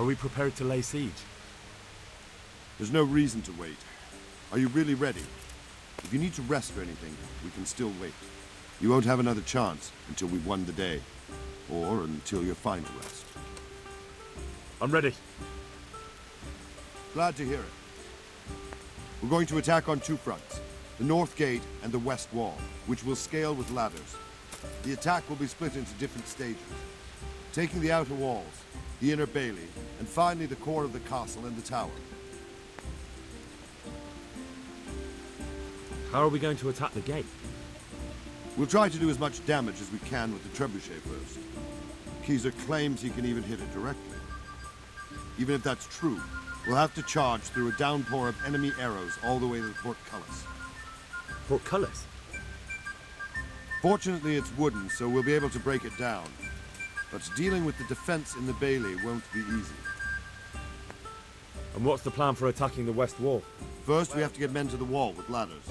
Are we prepared to lay siege? There's no reason to wait. Are you really ready? If you need to rest or anything, we can still wait. You won't have another chance until we've won the day. Or until you're fine to rest. I'm ready. Glad to hear it. We're going to attack on two fronts. The north gate and the west wall, which will scale with ladders. The attack will be split into different stages. Taking the outer walls, the inner bailey, and finally the core of the castle and the tower. How are we going to attack the gate? We'll try to do as much damage as we can with the trebuchet first. Keezer claims he can even hit it directly. Even if that's true, we'll have to charge through a downpour of enemy arrows all the way to the portcullis. Portcullis? Fortunately, it's wooden, so we'll be able to break it down. But dealing with the defense in the bailey won't be easy. And what's the plan for attacking the west wall? First, we have to get men to the wall with ladders,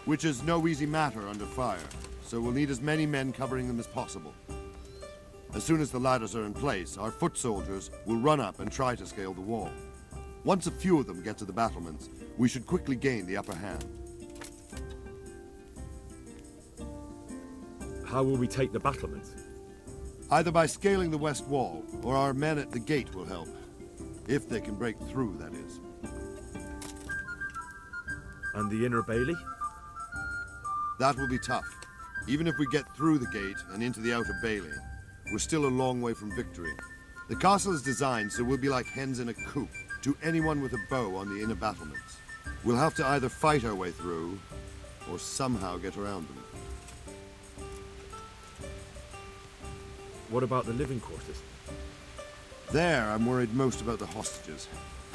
which is no easy matter under fire, so we'll need as many men covering them as possible. As soon as the ladders are in place, our foot soldiers will run up and try to scale the wall. Once a few of them get to the battlements, we should quickly gain the upper hand. How will we take the battlements? Either by scaling the west wall, or our men at the gate will help. If they can break through, that is. And the inner bailey? That will be tough. Even if we get through the gate and into the outer bailey, we're still a long way from victory. The castle is designed so we'll be like hens in a coop to anyone with a bow on the inner battlements. We'll have to either fight our way through, or somehow get around them. What about the living quarters? There, I'm worried most about the hostages.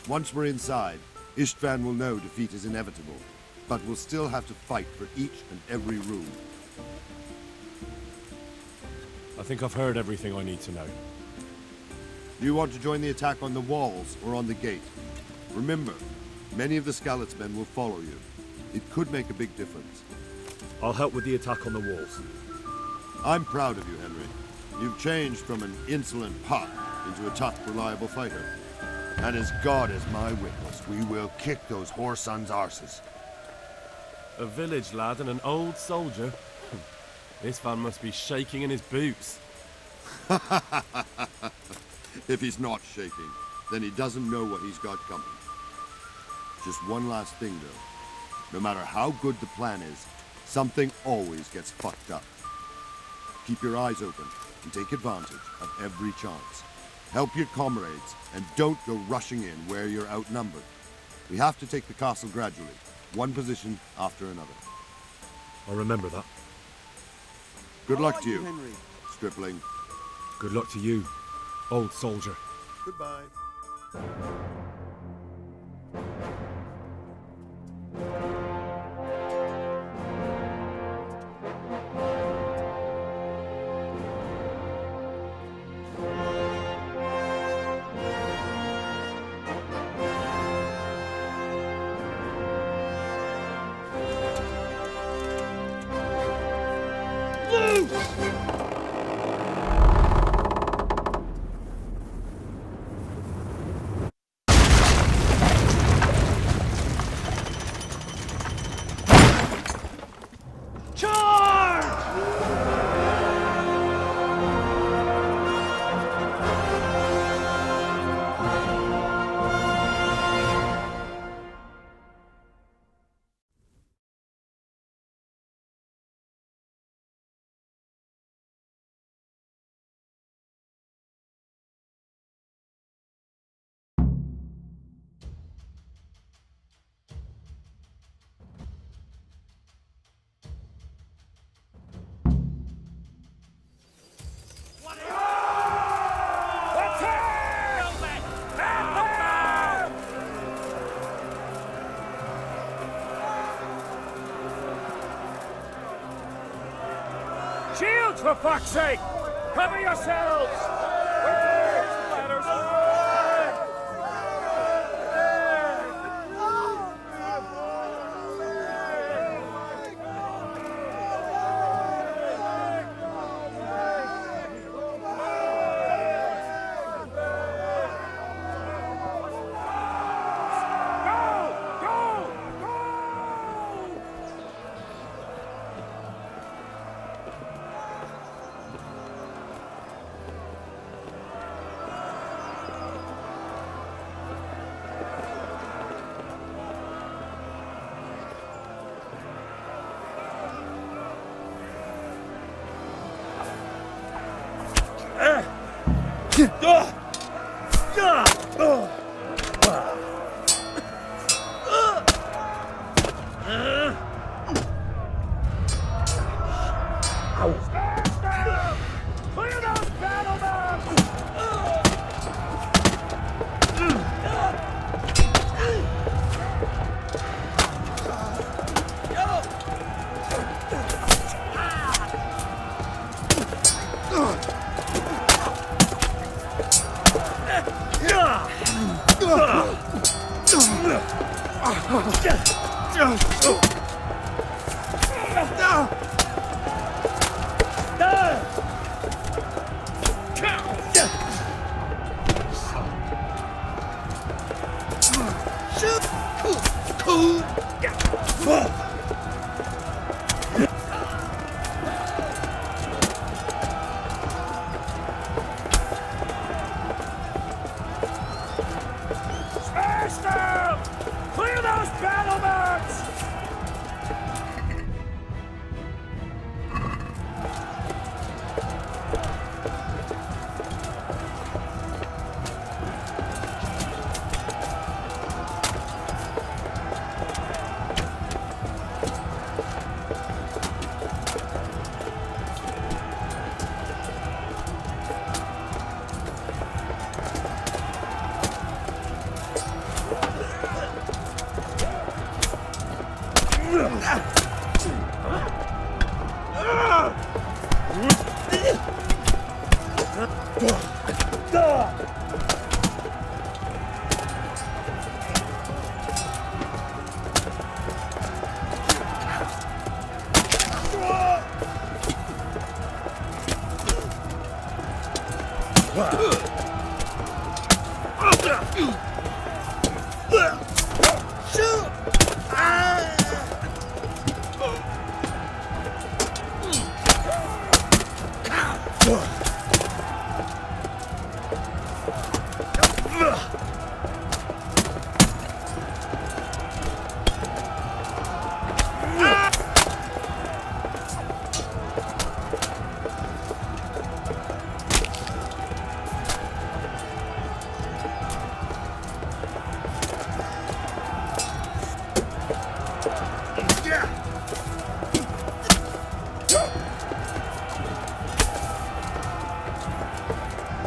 Once we're inside, Istvan will know defeat is inevitable, but we'll still have to fight for each and every room. I think I've heard everything I need to know. Do you want to join the attack on the walls or on the gate? Remember, many of the Skalitz men will follow you. It could make a big difference. I'll help with the attack on the walls. I'm proud of you, Henry. You've changed from an insolent pup into a tough, reliable fighter. And as God is my witness, we will kick those whore sons' arses. A village lad and an old soldier? This man must be shaking in his boots. If he's not shaking, then he doesn't know what he's got coming. Just one last thing, though. No matter how good the plan is, something always gets fucked up. Keep your eyes open and take advantage of every chance. Help your comrades, and don't go rushing in where you're outnumbered. We have to take the castle gradually, one position after another. I'll remember that. Good luck to you, stripling. Good luck to you, old soldier. Goodbye. Shields, for fuck's sake! Cover yourselves! Clear those battlements! Smash them! Clear those battlements!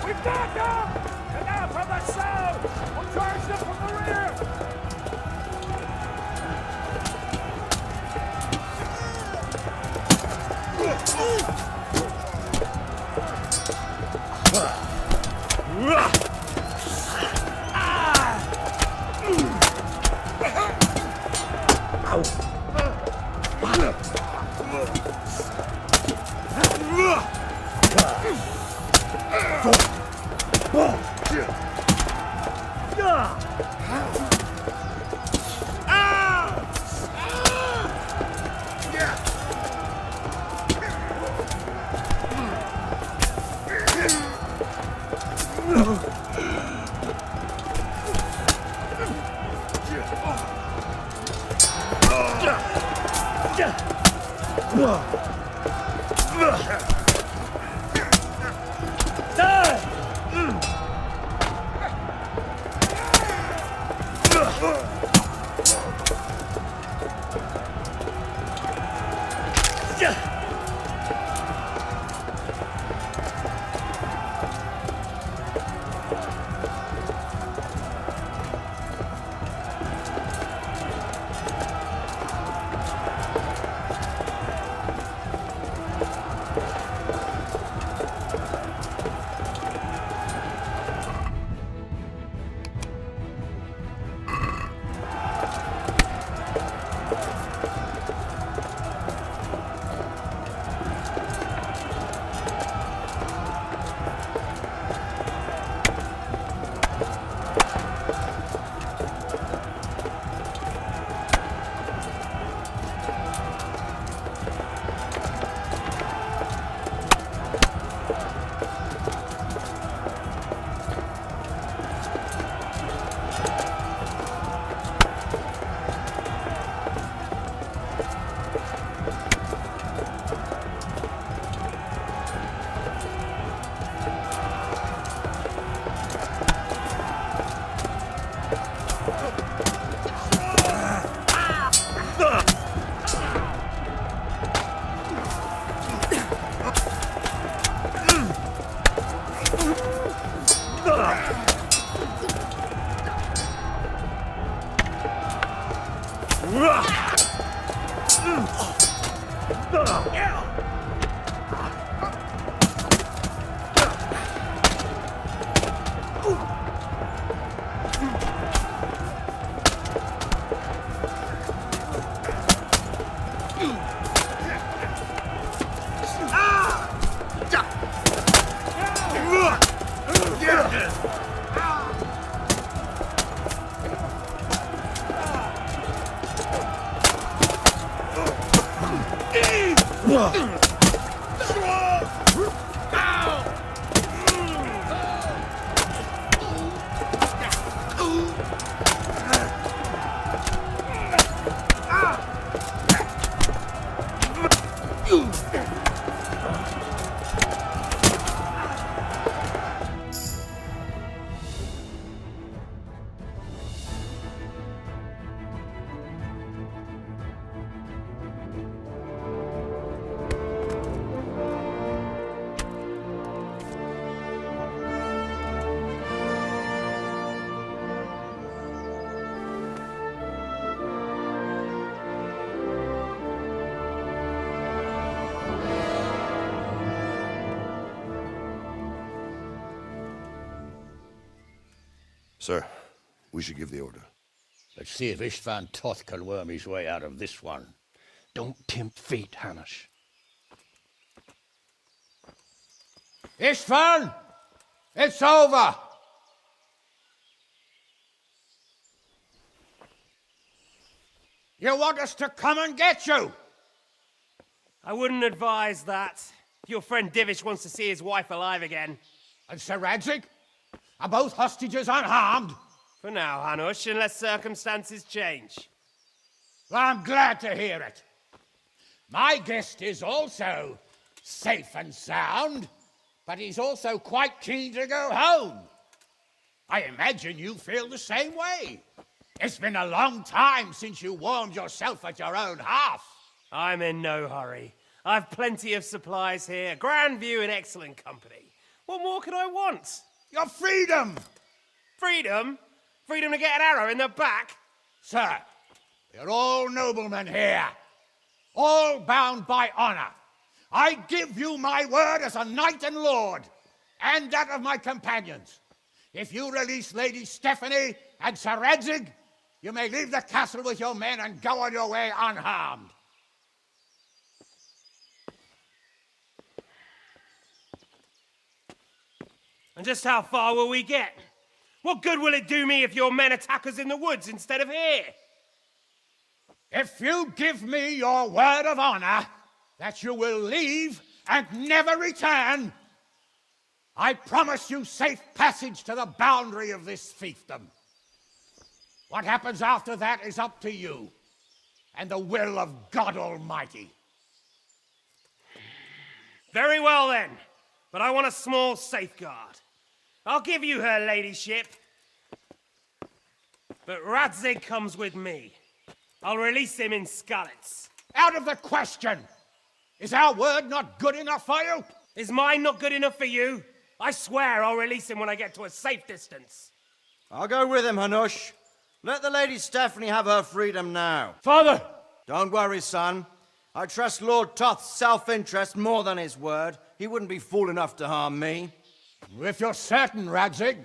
We've got them! And now from the south! We'll charge them from the rear! Sir, we should give the order. Let's see if Istvan Toth can worm his way out of this one. Don't tempt fate, Hanush. Istvan! It's over! You want us to come and get you? I wouldn't advise that. If your friend Divish wants to see his wife alive again. And Sir Radzig? Are both hostages unharmed? For now, Hanush, unless circumstances change. Well, I'm glad to hear it. My guest is also safe and sound, but he's also quite keen to go home. I imagine you feel the same way. It's been a long time since you warmed yourself at your own hearth. I'm in no hurry. I've plenty of supplies here, grand view and excellent company. What more could I want? Your freedom! Freedom? Freedom to get an arrow in the back? Sir, we're all noblemen here, all bound by honor. I give you my word as a knight and lord, and that of my companions. If you release Lady Stephanie and Sir Radzig, you may leave the castle with your men and go on your way unharmed. And just how far will we get? What good will it do me if your men attack us in the woods instead of here? If you give me your word of honor that you will leave and never return, I promise you safe passage to the boundary of this fiefdom. What happens after that is up to you and the will of God Almighty. Very well then, but I want a small safeguard. I'll give you her ladyship, but Radzig comes with me. I'll release him in Skalitz. Out of the question! Is our word not good enough for you? Is mine not good enough for you? I swear I'll release him when I get to a safe distance. I'll go with him, Hanush. Let the Lady Stephanie have her freedom now. Father! Don't worry, son. I trust Lord Toth's self-interest more than his word. He wouldn't be fool enough to harm me. If you're certain, Radzig.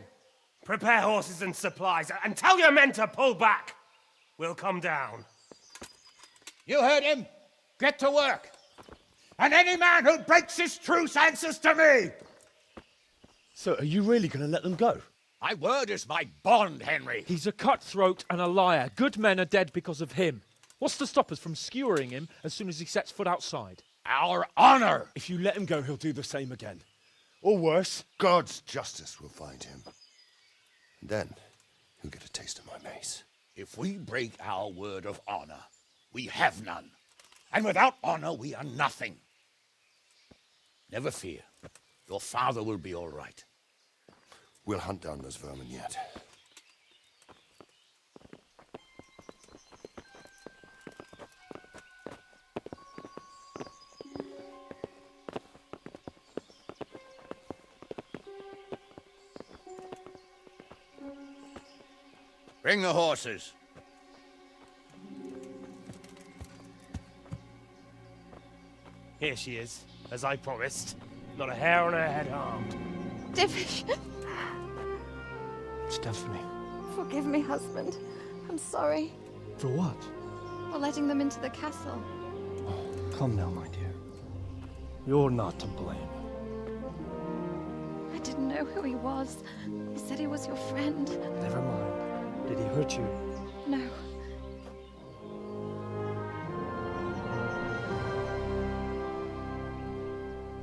Prepare horses and supplies, and tell your men to pull back. We'll come down. You heard him. Get to work. And any man who breaks this truce answers to me. So, are you really going to let them go? My word is my bond, Henry. He's a cutthroat and a liar. Good men are dead because of him. What's to stop us from skewering him as soon as he sets foot outside? Our honor. If you let him go, he'll do the same again. Or worse. God's justice will find him. And then he'll get a taste of my mace. If we break our word of honor, we have none. And without honor, we are nothing. Never fear. Your father will be all right. We'll hunt down those vermin yet. Bring the horses. Here she is, as I promised. Not a hair on her head harmed. Stephanie. Forgive me, husband. I'm sorry For what? for letting them into the castle. Come now, my dear. You're not to blame. I didn't know who he was. He said he was your friend. Never mind. Did he hurt you? No.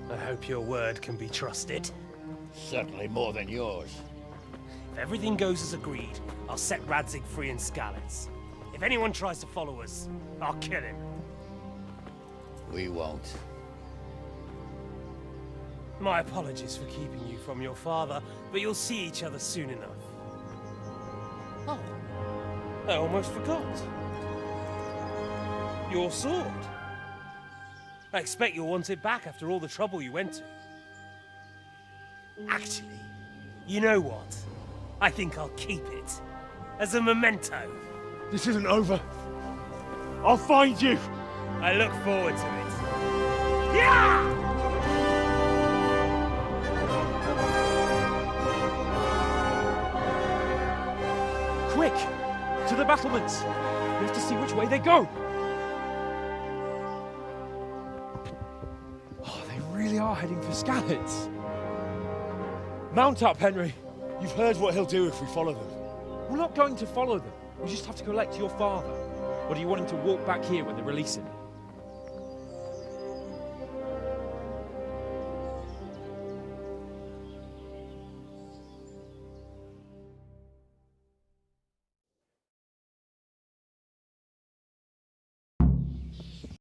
I hope your word can be trusted. Certainly more than yours. If everything goes as agreed, I'll set Radzig free in Skalitz. If anyone tries to follow us, I'll kill him. We won't. My apologies for keeping you from your father, but you'll see each other soon enough. Oh, I almost forgot. Your sword. I expect you'll want it back after all the trouble you went to. Actually, you know what? I think I'll keep it. As a memento. This isn't over. I'll find you. I look forward to it. Yeah! Quick! To the battlements! We have to see which way they go! Oh, they really are heading for Skalitz. Mount up, Henry. You've heard what he'll do if we follow them. We're not going to follow them. We just have to collect your father. Or do you want him to walk back here when they release him?